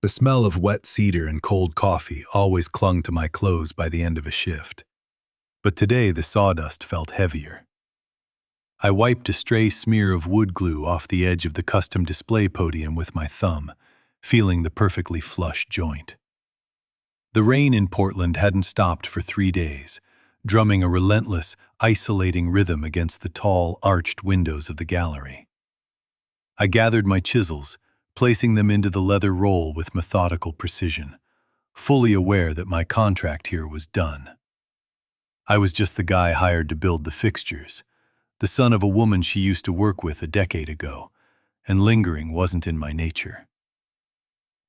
The smell of wet cedar and cold coffee always clung to my clothes by the end of a shift. But today the sawdust felt heavier. I wiped a stray smear of wood glue off the edge of the custom display podium with my thumb, feeling the perfectly flush joint. The rain in Portland hadn't stopped for 3 days, drumming a relentless, isolating rhythm against the tall, arched windows of the gallery. I gathered my chisels, placing them into the leather roll with methodical precision, fully aware that my contract here was done. I was just the guy hired to build the fixtures, the son of a woman she used to work with a decade ago, and lingering wasn't in my nature.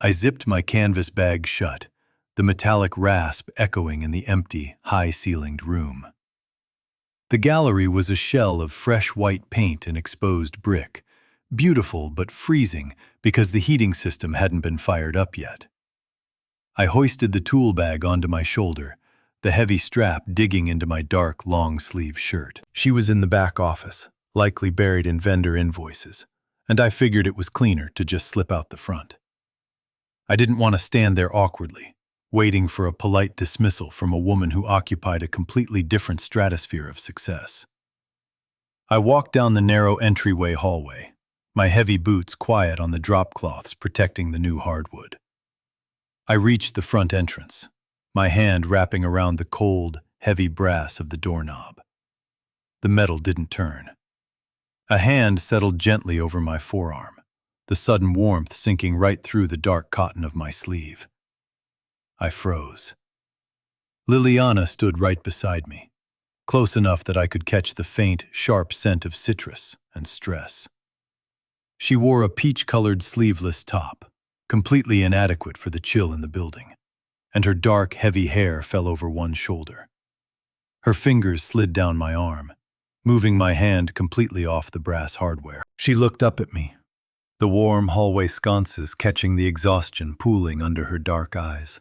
I zipped my canvas bag shut, the metallic rasp echoing in the empty, high-ceilinged room. The gallery was a shell of fresh white paint and exposed brick, beautiful but freezing because the heating system hadn't been fired up yet. I hoisted the tool bag onto my shoulder, the heavy strap digging into my dark, long-sleeve shirt. She was in the back office, likely buried in vendor invoices, and I figured it was cleaner to just slip out the front. I didn't want to stand there awkwardly, waiting for a polite dismissal from a woman who occupied a completely different stratosphere of success. I walked down the narrow entryway hallway, my heavy boots quiet on the drop cloths protecting the new hardwood. I reached the front entrance, my hand wrapping around the cold, heavy brass of the doorknob. The metal didn't turn. A hand settled gently over my forearm, the sudden warmth sinking right through the dark cotton of my sleeve. I froze. Liliana stood right beside me, close enough that I could catch the faint, sharp scent of citrus and stress. She wore a peach-colored sleeveless top, completely inadequate for the chill in the building, and her dark, heavy hair fell over one shoulder. Her fingers slid down my arm, moving my hand completely off the brass hardware. She looked up at me, the warm hallway sconces catching the exhaustion pooling under her dark eyes.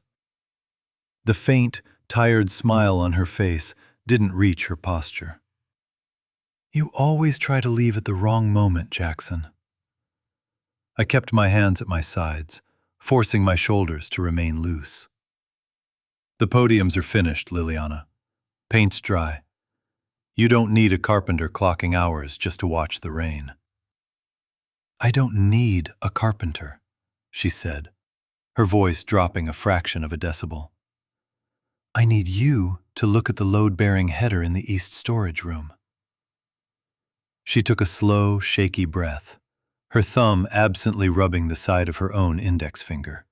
The faint, tired smile on her face didn't reach her posture. "You always try to leave at the wrong moment, Jackson." I kept my hands at my sides, forcing my shoulders to remain loose. "The podiums are finished, Liliana. Paint's dry. You don't need a carpenter clocking hours just to watch the rain." "I don't need a carpenter," she said, her voice dropping a fraction of a decibel. "I need you to look at the load-bearing header in the east storage room." She took a slow, shaky breath, her thumb absently rubbing the side of her own index finger.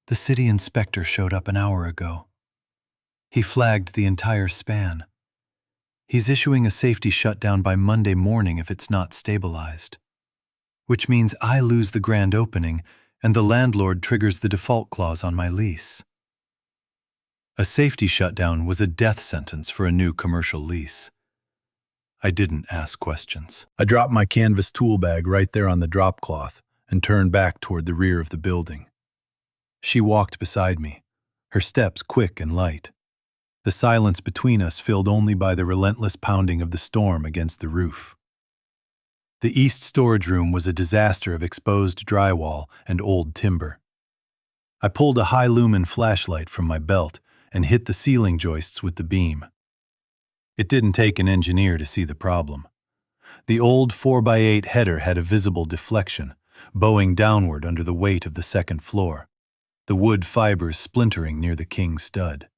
"The city inspector showed up an hour ago. He flagged the entire span. He's issuing a safety shutdown by Monday morning if it's not stabilized, which means I lose the grand opening and the landlord triggers the default clause on my lease." A safety shutdown was a death sentence for a new commercial lease. I didn't ask questions. I dropped my canvas tool bag right there on the drop cloth and turned back toward the rear of the building. She walked beside me, her steps quick and light, the silence between us filled only by the relentless pounding of the storm against the roof. The east storage room was a disaster of exposed drywall and old timber. I pulled a high-lumen flashlight from my belt and hit the ceiling joists with the beam. It didn't take an engineer to see the problem. The old 4x8 header had a visible deflection, bowing downward under the weight of the second floor, the wood fibers splintering near the king stud.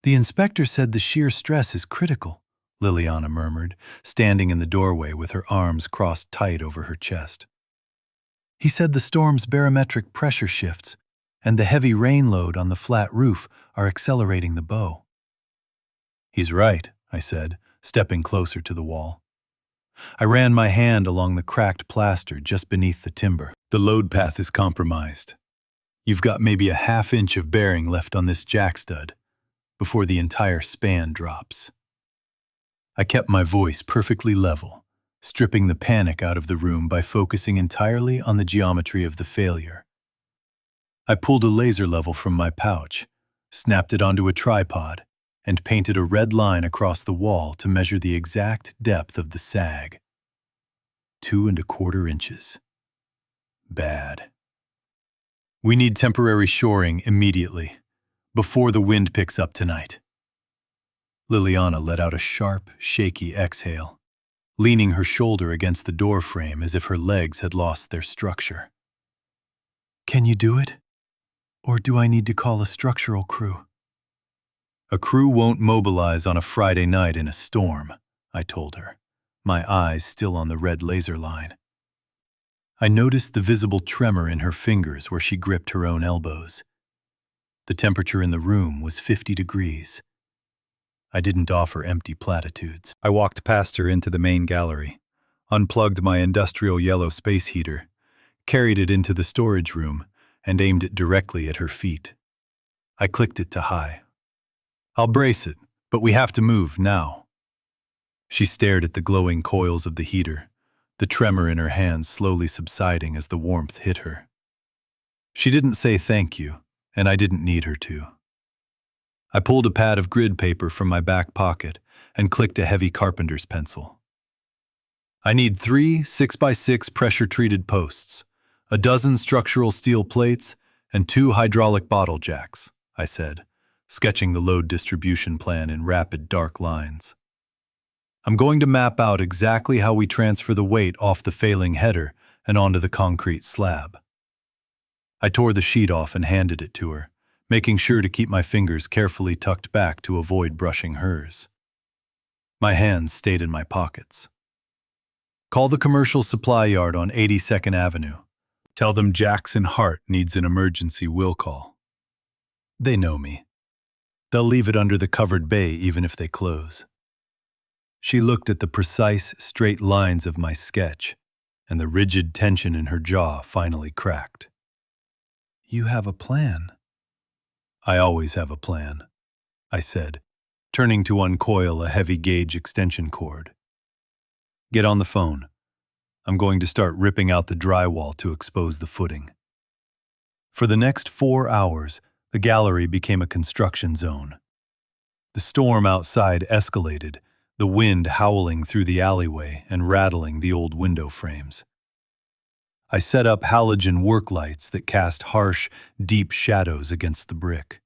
"The inspector said the shear stress is critical," Liliana murmured, standing in the doorway with her arms crossed tight over her chest. "He said the storm's barometric pressure shifts and the heavy rain load on the flat roof are accelerating the bow." "He's right," I said, stepping closer to the wall. I ran my hand along the cracked plaster just beneath the timber. "The load path is compromised. You've got maybe a half-inch of bearing left on this jack stud before the entire span drops." I kept my voice perfectly level, stripping the panic out of the room by focusing entirely on the geometry of the failure. I pulled a laser level from my pouch, snapped it onto a tripod, and painted a red line across the wall to measure the exact depth of the sag. 2¼ inches. Bad. We need temporary shoring immediately, before the wind picks up tonight. Liliana let out a sharp, shaky exhale, leaning her shoulder against the door frame as if her legs had lost their structure. Can you do it? Or do I need to call a structural crew? A crew won't mobilize on a Friday night in a storm, I told her, my eyes still on the red laser line. I noticed the visible tremor in her fingers where she gripped her own elbows. The temperature in the room was 50 degrees. I didn't offer empty platitudes. I walked past her into the main gallery, unplugged my industrial yellow space heater, carried it into the storage room, and aimed it directly at her feet. I clicked it to high. I'll brace it, but we have to move now. She stared at the glowing coils of the heater, the tremor in her hands slowly subsiding as the warmth hit her. She didn't say thank you, and I didn't need her to. I pulled a pad of grid paper from my back pocket and clicked a heavy carpenter's pencil. I need 3 6x6 pressure-treated posts, a dozen structural steel plates, and 2 hydraulic bottle jacks, I said, sketching the load distribution plan in rapid, dark lines. I'm going to map out exactly how we transfer the weight off the failing header and onto the concrete slab. I tore the sheet off and handed it to her, making sure to keep my fingers carefully tucked back to avoid brushing hers. My hands stayed in my pockets. Call the commercial supply yard on 82nd Avenue. Tell them Jackson Hart needs an emergency will call. They know me. They'll leave it under the covered bay even if they close. She looked at the precise, straight lines of my sketch, and the rigid tension in her jaw finally cracked. You have a plan. I always have a plan, I said, turning to uncoil a heavy-gauge extension cord. Get on the phone. I'm going to start ripping out the drywall to expose the footing. For the next 4 hours, the gallery became a construction zone. The storm outside escalated, the wind howling through the alleyway and rattling the old window frames. I set up halogen work lights that cast harsh, deep shadows against the brick.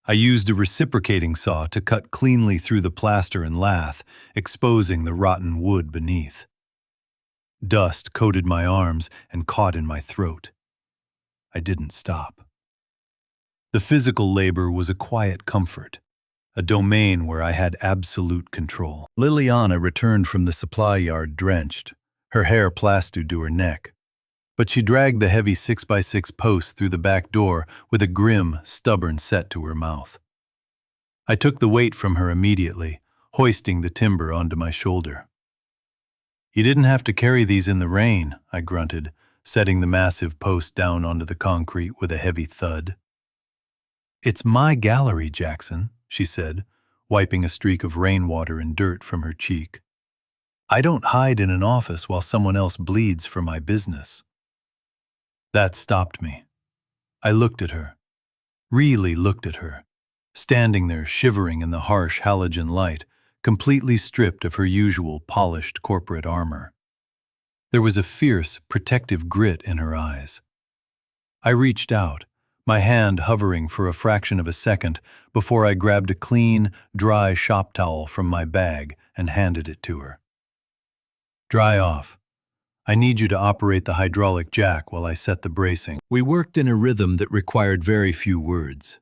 I used a reciprocating saw to cut cleanly through the plaster and lath, exposing the rotten wood beneath. Dust coated my arms and caught in my throat. I didn't stop. The physical labor was a quiet comfort, a domain where I had absolute control. Liliana returned from the supply yard drenched, her hair plastered to her neck. But she dragged the heavy 6x6 post through the back door with a grim, stubborn set to her mouth. I took the weight from her immediately, hoisting the timber onto my shoulder. You didn't have to carry these in the rain, I grunted, setting the massive post down onto the concrete with a heavy thud. It's my gallery, Jackson, she said, wiping a streak of rainwater and dirt from her cheek. I don't hide in an office while someone else bleeds for my business. That stopped me. I looked at her, really looked at her, standing there shivering in the harsh halogen light, completely stripped of her usual polished corporate armor. There was a fierce, protective grit in her eyes. I reached out, my hand hovering for a fraction of a second before I grabbed a clean, dry shop towel from my bag and handed it to her. Dry off. I need you to operate the hydraulic jack while I set the bracing. We worked in a rhythm that required very few words.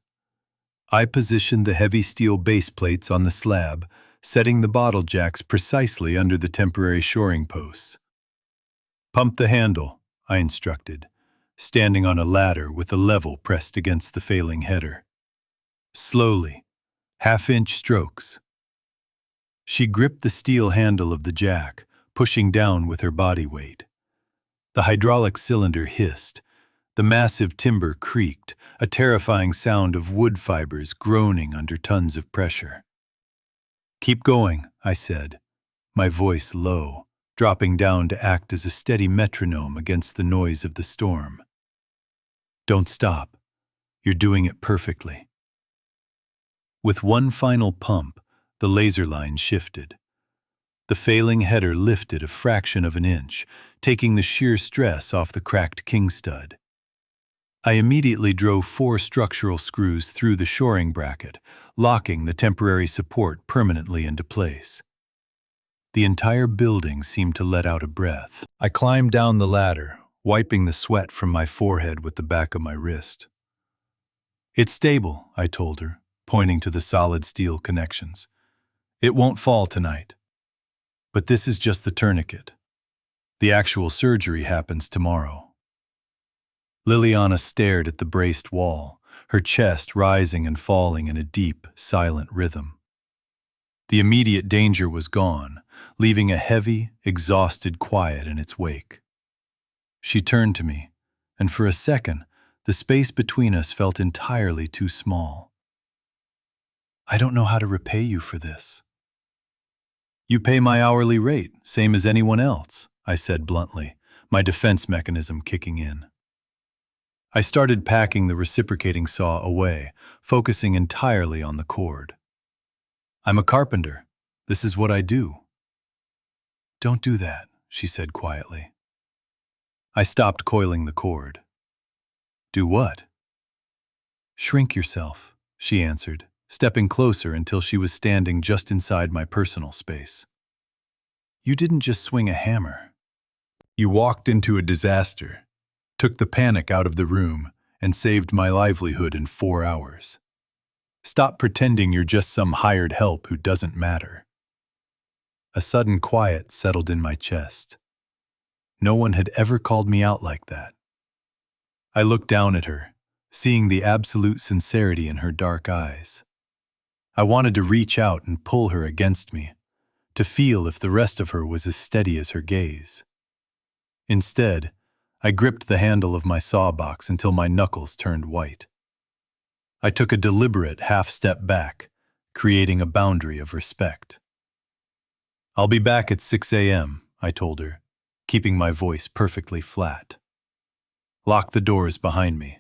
I positioned the heavy steel base plates on the slab, setting the bottle jacks precisely under the temporary shoring posts. Pump the handle, I instructed, standing on a ladder with the level pressed against the failing header. Slowly, half-inch strokes. She gripped the steel handle of the jack, pushing down with her body weight. The hydraulic cylinder hissed. The massive timber creaked, a terrifying sound of wood fibers groaning under tons of pressure. Keep going, I said, my voice low, dropping down to act as a steady metronome against the noise of the storm. Don't stop. You're doing it perfectly. With one final pump, the laser line shifted. The failing header lifted a fraction of an inch, taking the sheer stress off the cracked king stud. I immediately drove 4 structural screws through the shoring bracket, locking the temporary support permanently into place. The entire building seemed to let out a breath. I climbed down the ladder, wiping the sweat from my forehead with the back of my wrist. "It's stable," I told her, pointing to the solid steel connections. "It won't fall tonight. But this is just the tourniquet. The actual surgery happens tomorrow." Liliana stared at the braced wall, her chest rising and falling in a deep, silent rhythm. The immediate danger was gone, leaving a heavy, exhausted quiet in its wake. She turned to me, and for a second, the space between us felt entirely too small. "I don't know how to repay you for this." "You pay my hourly rate, same as anyone else," I said bluntly, my defense mechanism kicking in. I started packing the reciprocating saw away, focusing entirely on the cord. "I'm a carpenter. This is what I do." "Don't do that," she said quietly. I stopped coiling the cord. "Do what?" "Shrink yourself," she answered, stepping closer until she was standing just inside my personal space. "You didn't just swing a hammer. You walked into a disaster, took the panic out of the room, and saved my livelihood in 4 hours. Stop pretending you're just some hired help who doesn't matter." A sudden quiet settled in my chest. No one had ever called me out like that. I looked down at her, seeing the absolute sincerity in her dark eyes. I wanted to reach out and pull her against me, to feel if the rest of her was as steady as her gaze. Instead, I gripped the handle of my sawbox until my knuckles turned white. I took a deliberate half-step back, creating a boundary of respect. "I'll be back at 6 a.m., I told her, keeping my voice perfectly flat. "Lock the doors behind me."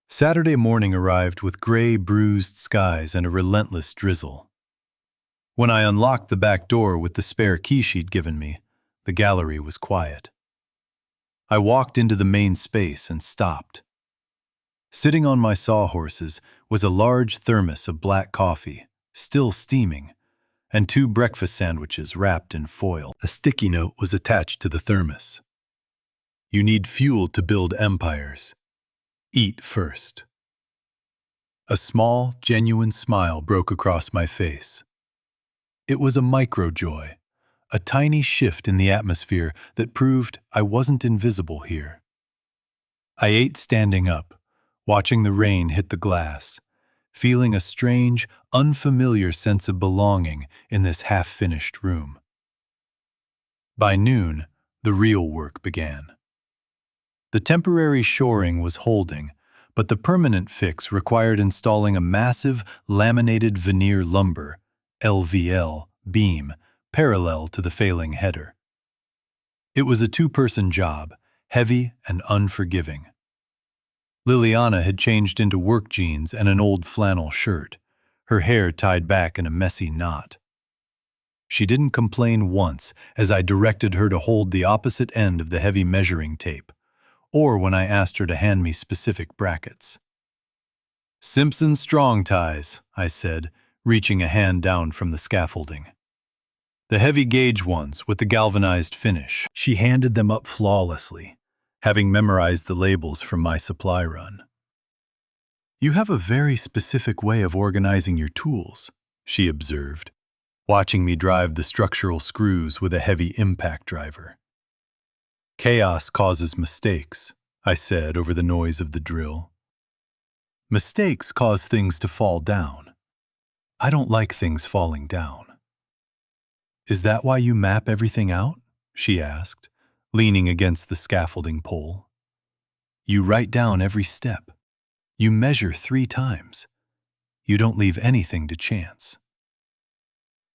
Saturday morning arrived with gray, bruised skies and a relentless drizzle. When I unlocked the back door with the spare key she'd given me, the gallery was quiet. I walked into the main space and stopped. Sitting on my sawhorses was a large thermos of black coffee, still steaming, and 2 breakfast sandwiches wrapped in foil. A sticky note was attached to the thermos. "You need fuel to build empires. Eat first." A small, genuine smile broke across my face. It was a micro-joy, a tiny shift in the atmosphere that proved I wasn't invisible here. I ate standing up, watching the rain hit the glass, feeling a strange, unfamiliar sense of belonging in this half-finished room. By noon, the real work began. The temporary shoring was holding, but the permanent fix required installing a massive laminated veneer lumber (LVL) beam parallel to the failing header. It was a 2-person job, heavy and unforgiving. Liliana had changed into work jeans and an old flannel shirt, her hair tied back in a messy knot. She didn't complain once as I directed her to hold the opposite end of the heavy measuring tape, or when I asked her to hand me specific brackets. "Simpson strong ties," I said, reaching a hand down from the scaffolding. "The heavy gauge ones with the galvanized finish." She handed them up flawlessly, having memorized the labels from my supply run. "You have a very specific way of organizing your tools," she observed, watching me drive the structural screws with a heavy impact driver. "Chaos causes mistakes," I said over the noise of the drill. "Mistakes cause things to fall down. I don't like things falling down." "Is that why you map everything out?" she asked, leaning against the scaffolding pole. "You write down every step. You measure 3 times. You don't leave anything to chance."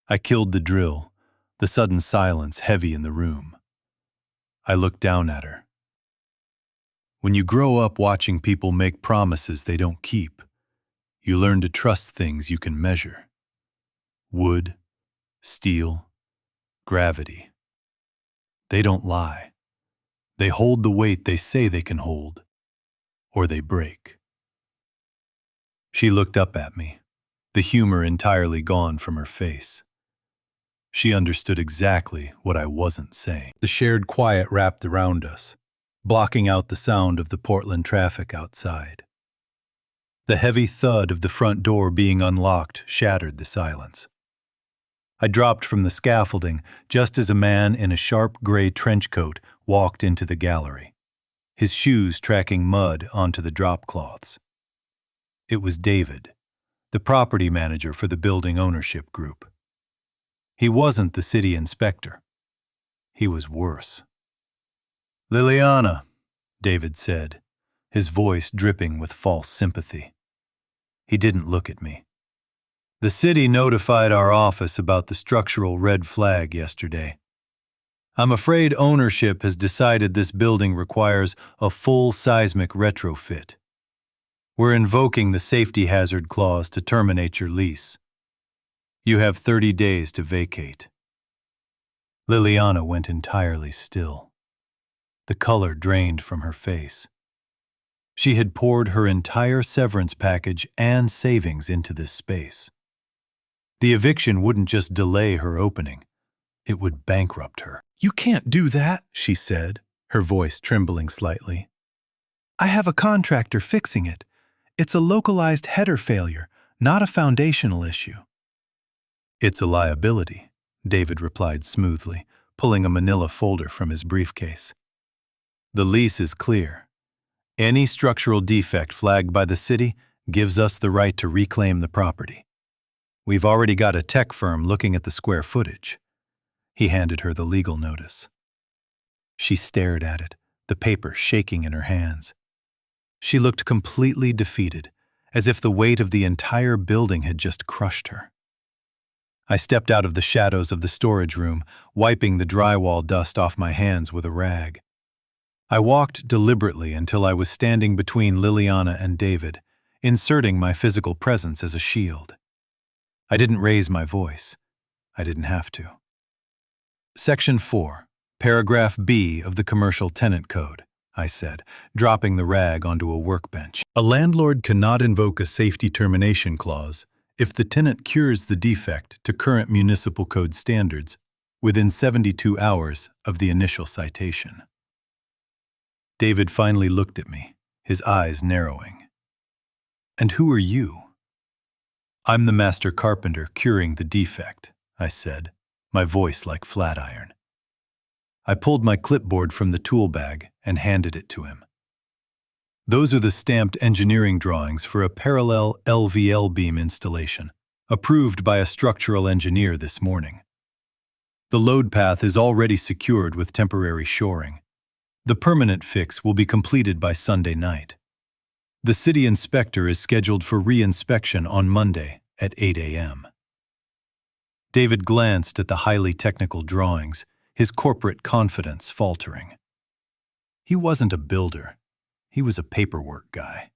I killed the drill, the sudden silence heavy in the room. I looked down at her. "When you grow up watching people make promises they don't keep, you learn to trust things you can measure. Wood, steel, gravity. They don't lie. They hold the weight they say they can hold, or they break. She looked up at me, the humor entirely gone from her face. She understood exactly what I wasn't saying. The shared quiet wrapped around us, blocking out the sound of the Portland traffic outside. The heavy thud of the front door being unlocked shattered the silence. I dropped from the scaffolding just as a man in a sharp gray trench coat walked into the gallery, his shoes tracking mud onto the drop cloths. It was David, the property manager for the building ownership group. He wasn't the city inspector. He was worse. "Liliana," David said, his voice dripping with false sympathy. He didn't look at me. "The city notified our office about the structural red flag yesterday. I'm afraid ownership has decided this building requires a full seismic retrofit. We're invoking the safety hazard clause to terminate your lease. You have 30 days to vacate." Liliana went entirely still. The color drained from her face. She had poured her entire severance package and savings into this space. The eviction wouldn't just delay her opening, it would bankrupt her. "You can't do that," she said, her voice trembling slightly. "I have a contractor fixing it. It's a localized header failure, not a foundational issue." "It's a liability," David replied smoothly, pulling a manila folder from his briefcase. "The lease is clear. Any structural defect flagged by the city gives us the right to reclaim the property. We've already got a tech firm looking at the square footage." He handed her the legal notice. She stared at it, the paper shaking in her hands. She looked completely defeated, as if the weight of the entire building had just crushed her. I stepped out of the shadows of the storage room, wiping the drywall dust off my hands with a rag. I walked deliberately until I was standing between Liliana and David, inserting my physical presence as a shield. I didn't raise my voice. I didn't have to. "Section 4, Paragraph B of the Commercial Tenant Code," I said, dropping the rag onto a workbench. "A landlord cannot invoke a safety termination clause if the tenant cures the defect to current municipal code standards within 72 hours of the initial citation." David finally looked at me, his eyes narrowing. "And who are you?" "I'm the master carpenter curing the defect," I said, my voice like flat iron. I pulled my clipboard from the tool bag and handed it to him. "Those are the stamped engineering drawings for a parallel LVL beam installation, approved by a structural engineer this morning. The load path is already secured with temporary shoring. The permanent fix will be completed by Sunday night. The city inspector is scheduled for re-inspection on Monday at 8 a.m. David glanced at the highly technical drawings, his corporate confidence faltering. He wasn't a builder. He was a paperwork guy.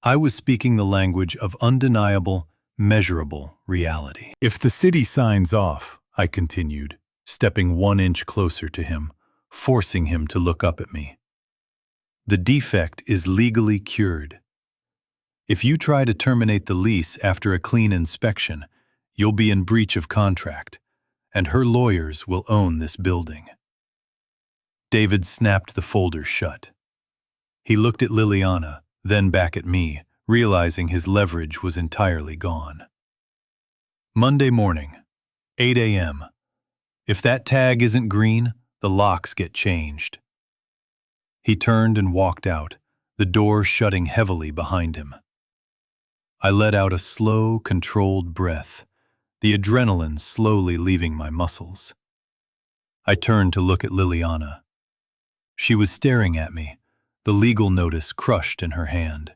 I was speaking the language of undeniable, measurable reality. "If the city signs off," I continued, stepping 1 inch closer to him, forcing him to look up at me, "the defect is legally cured. If you try to terminate the lease after a clean inspection, you'll be in breach of contract, and her lawyers will own this building." David snapped the folder shut. He looked at Liliana, then back at me, realizing his leverage was entirely gone. "Monday morning, 8 a.m. If that tag isn't green, the locks get changed." He turned and walked out, the door shutting heavily behind him. I let out a slow, controlled breath, the adrenaline slowly leaving my muscles. I turned to look at Liliana. She was staring at me, the legal notice crushed in her hand.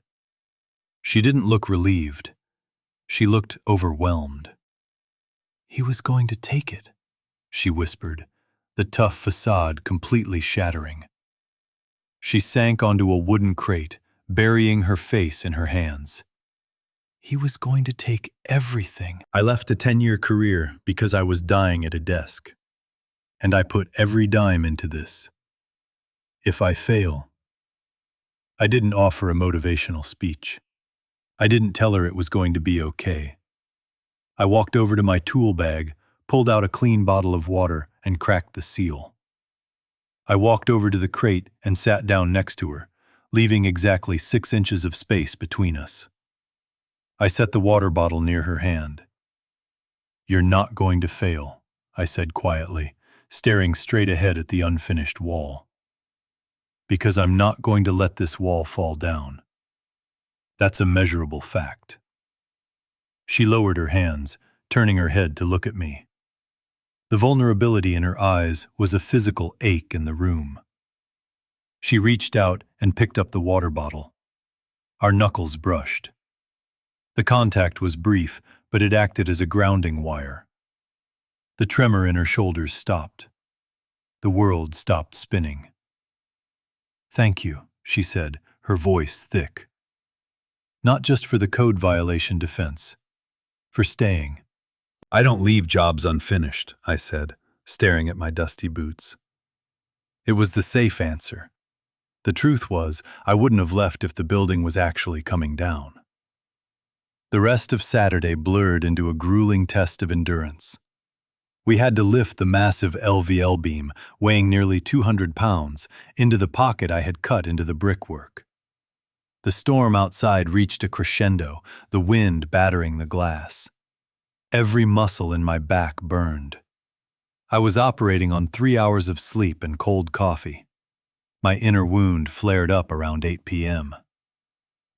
She didn't look relieved. She looked overwhelmed. "He was going to take it," she whispered, the tough facade completely shattering. She sank onto a wooden crate, burying her face in her hands. "He was going to take everything." I left a 10-year career because I was dying at a desk. And I put every dime into this. If I fail, I didn't offer a motivational speech. I didn't tell her it was going to be okay. I walked over to my tool bag, pulled out a clean bottle of water, and cracked the seal. I walked over to the crate and sat down next to her, leaving exactly 6 inches of space between us. I set the water bottle near her hand. "You're not going to fail," I said quietly, staring straight ahead at the unfinished wall. "Because I'm not going to let this wall fall down. That's a measurable fact." She lowered her hands, turning her head to look at me. The vulnerability in her eyes was a physical ache in the room. She reached out and picked up the water bottle. Our knuckles brushed. The contact was brief, but it acted as a grounding wire. The tremor in her shoulders stopped. The world stopped spinning. "Thank you," she said, her voice thick. "Not just for the code violation defense, for staying." "I don't leave jobs unfinished," I said, staring at my dusty boots. It was the safe answer. The truth was, I wouldn't have left if the building was actually coming down. The rest of Saturday blurred into a grueling test of endurance. We had to lift the massive LVL beam, weighing nearly 200 pounds, into the pocket I had cut into the brickwork. The storm outside reached a crescendo, the wind battering the glass. Every muscle in my back burned. I was operating on 3 hours of sleep and cold coffee. My inner wound flared up around 8 p.m.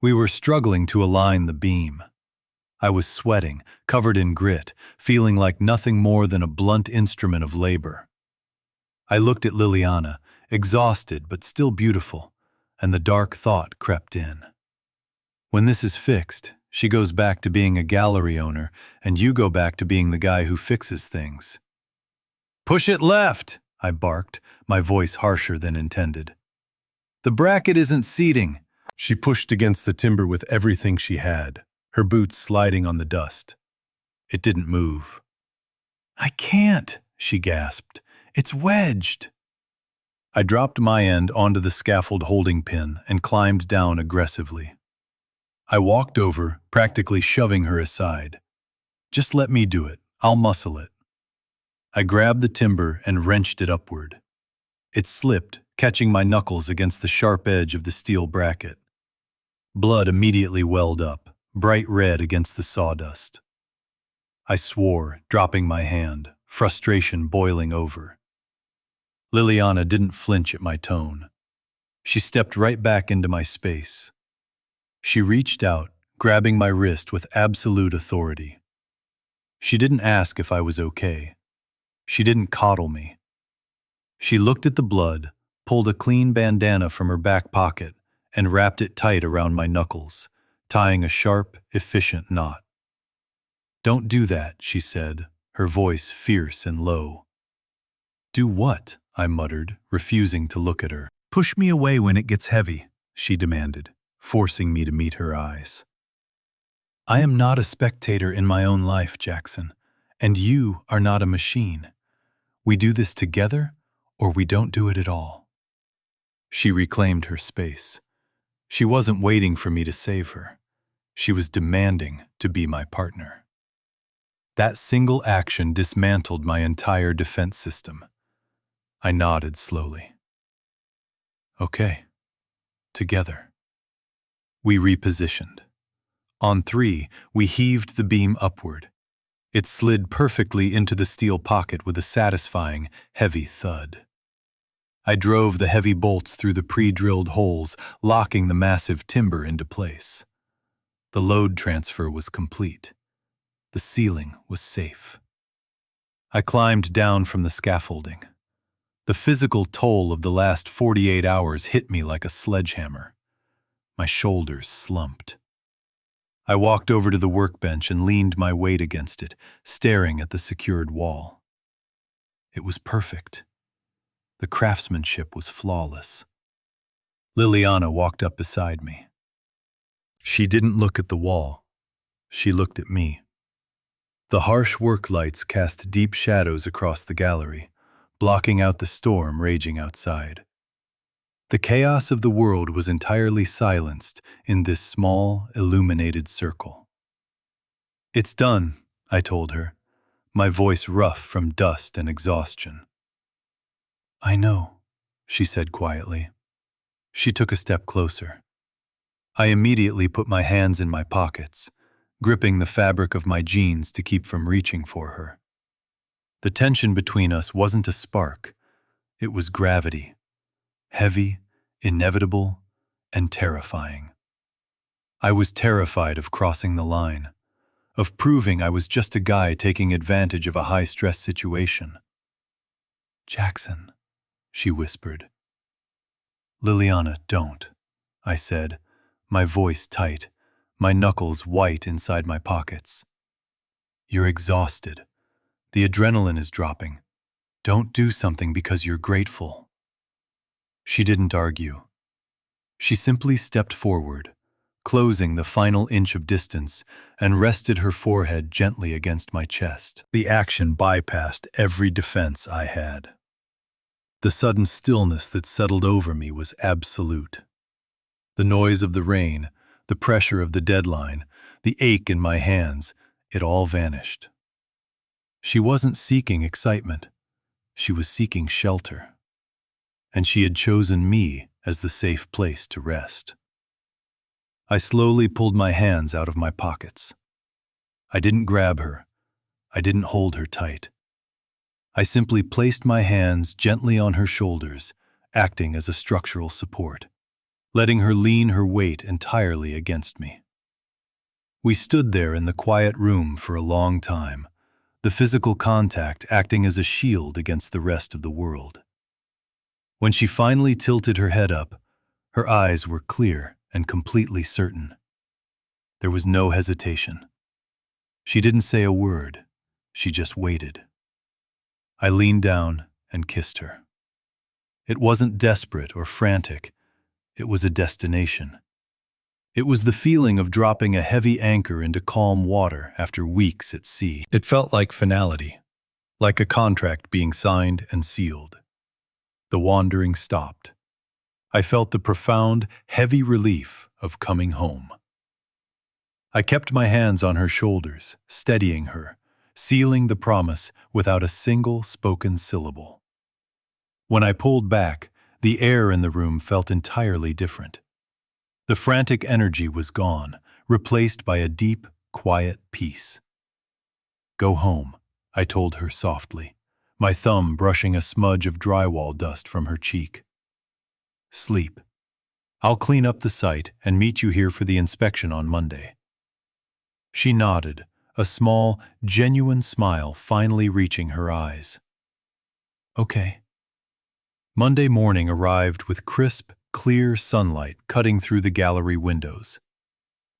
We were struggling to align the beam. I was sweating, covered in grit, feeling like nothing more than a blunt instrument of labor. I looked at Liliana, exhausted but still beautiful, and the dark thought crept in. When this is fixed, she goes back to being a gallery owner, and you go back to being the guy who fixes things. "Push it left!" I barked, my voice harsher than intended. "The bracket isn't seating." She pushed against the timber with everything she had, her boots sliding on the dust. It didn't move. "I can't," she gasped. "It's wedged." I dropped my end onto the scaffold holding pin and climbed down aggressively. I walked over, practically shoving her aside. "Just let me do it. I'll muscle it." I grabbed the timber and wrenched it upward. It slipped, catching my knuckles against the sharp edge of the steel bracket. Blood immediately welled up, bright red against the sawdust. I swore, dropping my hand, frustration boiling over. Liliana didn't flinch at my tone. She stepped right back into my space. She reached out, grabbing my wrist with absolute authority. She didn't ask if I was okay. She didn't coddle me. She looked at the blood, pulled a clean bandana from her back pocket, and wrapped it tight around my knuckles, tying a sharp, efficient knot. "Don't do that," she said, her voice fierce and low. "Do what?" I muttered, refusing to look at her. "Push me away when it gets heavy," she demanded, forcing me to meet her eyes. "I am not a spectator in my own life, Jackson, and you are not a machine. We do this together, or we don't do it at all." She reclaimed her space. She wasn't waiting for me to save her. She was demanding to be my partner. That single action dismantled my entire defense system. I nodded slowly. "Okay, together." We repositioned. On 3, we heaved the beam upward. It slid perfectly into the steel pocket with a satisfying, heavy thud. I drove the heavy bolts through the pre-drilled holes, locking the massive timber into place. The load transfer was complete. The ceiling was safe. I climbed down from the scaffolding. The physical toll of the last 48 hours hit me like a sledgehammer. My shoulders slumped. I walked over to the workbench and leaned my weight against it, staring at the secured wall. It was perfect. The craftsmanship was flawless. Liliana walked up beside me. She didn't look at the wall. She looked at me. The harsh work lights cast deep shadows across the gallery, blocking out the storm raging outside. The chaos of the world was entirely silenced in this small, illuminated circle. "It's done," I told her, my voice rough from dust and exhaustion. "I know," she said quietly. She took a step closer. I immediately put my hands in my pockets, gripping the fabric of my jeans to keep from reaching for her. The tension between us wasn't a spark, it was gravity. Heavy, inevitable, and terrifying. I was terrified of crossing the line, of proving I was just a guy taking advantage of a high-stress situation. "Jackson," she whispered. "Liliana, don't," I said, my voice tight, my knuckles white inside my pockets. "You're exhausted. The adrenaline is dropping. Don't do something because you're grateful." She didn't argue. She simply stepped forward, closing the final inch of distance, and rested her forehead gently against my chest. The action bypassed every defense I had. The sudden stillness that settled over me was absolute. The noise of the rain, the pressure of the deadline, the ache in my hands, it all vanished. She wasn't seeking excitement. She was seeking shelter. And she had chosen me as the safe place to rest. I slowly pulled my hands out of my pockets. I didn't grab her. I didn't hold her tight. I simply placed my hands gently on her shoulders, acting as a structural support, letting her lean her weight entirely against me. We stood there in the quiet room for a long time, the physical contact acting as a shield against the rest of the world. When she finally tilted her head up, her eyes were clear and completely certain. There was no hesitation. She didn't say a word, she just waited. I leaned down and kissed her. It wasn't desperate or frantic, it was a destination. It was the feeling of dropping a heavy anchor into calm water after weeks at sea. It felt like finality, like a contract being signed and sealed. The wandering stopped. I felt the profound, heavy relief of coming home. I kept my hands on her shoulders, steadying her, sealing the promise without a single spoken syllable. When I pulled back, the air in the room felt entirely different. The frantic energy was gone, replaced by a deep, quiet peace. "Go home," I told her softly, my thumb brushing a smudge of drywall dust from her cheek. "Sleep. I'll clean up the site and meet you here for the inspection on Monday." She nodded, a small, genuine smile finally reaching her eyes. "Okay." Monday morning arrived with crisp, clear sunlight cutting through the gallery windows.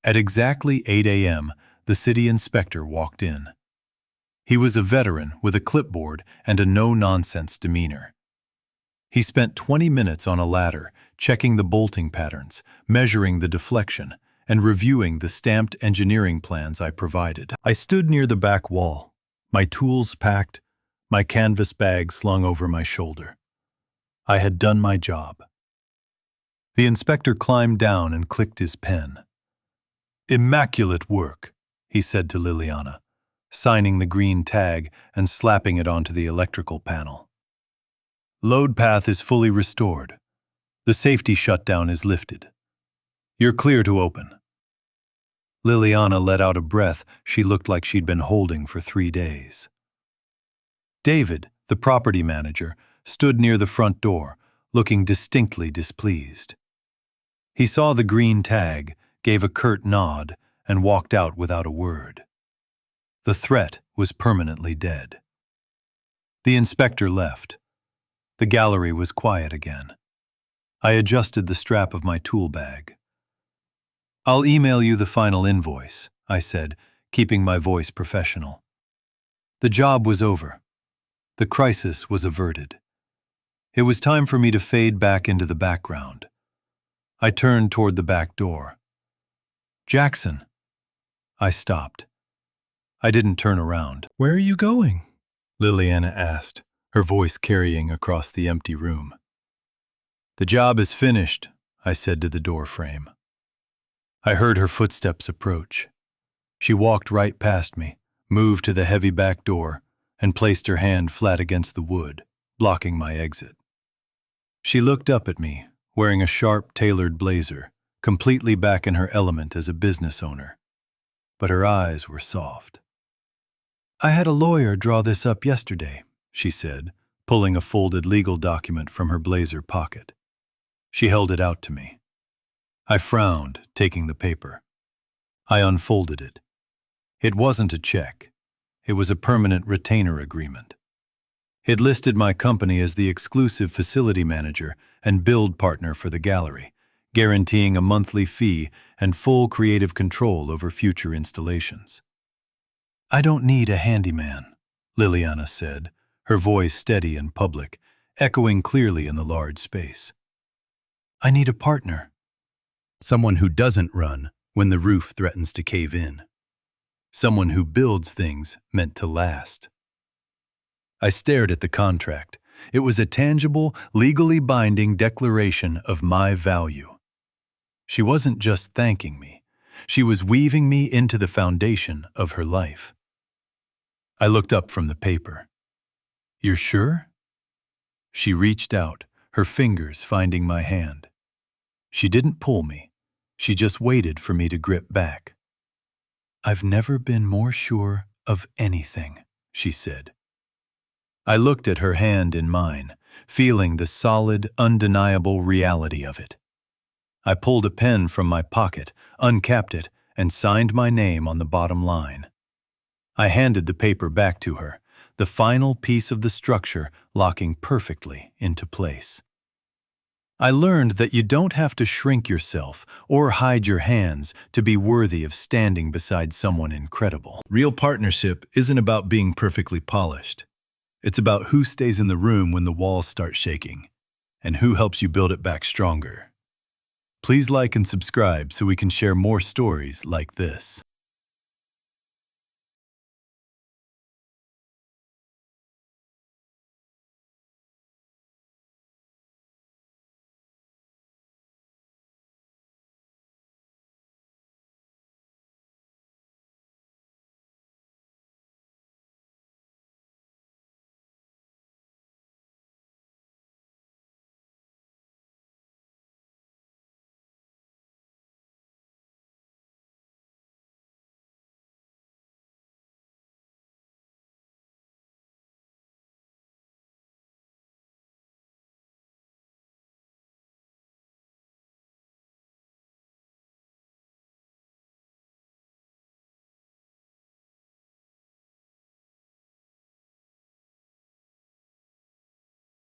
At exactly 8 a.m., the city inspector walked in. He was a veteran with a clipboard and a no-nonsense demeanor. He spent 20 minutes on a ladder, checking the bolting patterns, measuring the deflection, and reviewing the stamped engineering plans I provided. I stood near the back wall, my tools packed, my canvas bag slung over my shoulder. I had done my job. The inspector climbed down and clicked his pen. "Immaculate work," he said to Liliana, signing the green tag and slapping it onto the electrical panel. "Load path is fully restored. The safety shutdown is lifted. You're clear to open." Liliana let out a breath she looked like she'd been holding for 3 days. David, the property manager, stood near the front door, looking distinctly displeased. He saw the green tag, gave a curt nod, and walked out without a word. The threat was permanently dead. The inspector left. The gallery was quiet again. I adjusted the strap of my tool bag. "I'll email you the final invoice," I said, keeping my voice professional. The job was over. The crisis was averted. It was time for me to fade back into the background. I turned toward the back door. "Jackson." I stopped. I didn't turn around. "Where are you going?" Liliana asked, her voice carrying across the empty room. "The job is finished," I said to the door frame. I heard her footsteps approach. She walked right past me, moved to the heavy back door, and placed her hand flat against the wood, blocking my exit. She looked up at me, wearing a sharp, tailored blazer, completely back in her element as a business owner. But her eyes were soft. "I had a lawyer draw this up yesterday," she said, pulling a folded legal document from her blazer pocket. She held it out to me. I frowned, taking the paper. I unfolded it. It wasn't a check. It was a permanent retainer agreement. It listed my company as the exclusive facility manager and build partner for the gallery, guaranteeing a monthly fee and full creative control over future installations. "I don't need a handyman," Liliana said, her voice steady and public, echoing clearly in the large space. "I need a partner. Someone who doesn't run when the roof threatens to cave in. Someone who builds things meant to last." I stared at the contract. It was a tangible, legally binding declaration of my value. She wasn't just thanking me. She was weaving me into the foundation of her life. I looked up from the paper. "You're sure?" She reached out, her fingers finding my hand. She didn't pull me. She just waited for me to grip back. "I've never been more sure of anything," she said. I looked at her hand in mine, feeling the solid, undeniable reality of it. I pulled a pen from my pocket, uncapped it, and signed my name on the bottom line. I handed the paper back to her, the final piece of the structure locking perfectly into place. I learned that you don't have to shrink yourself or hide your hands to be worthy of standing beside someone incredible. Real partnership isn't about being perfectly polished. It's about who stays in the room when the walls start shaking, and who helps you build it back stronger. Please like and subscribe so we can share more stories like this.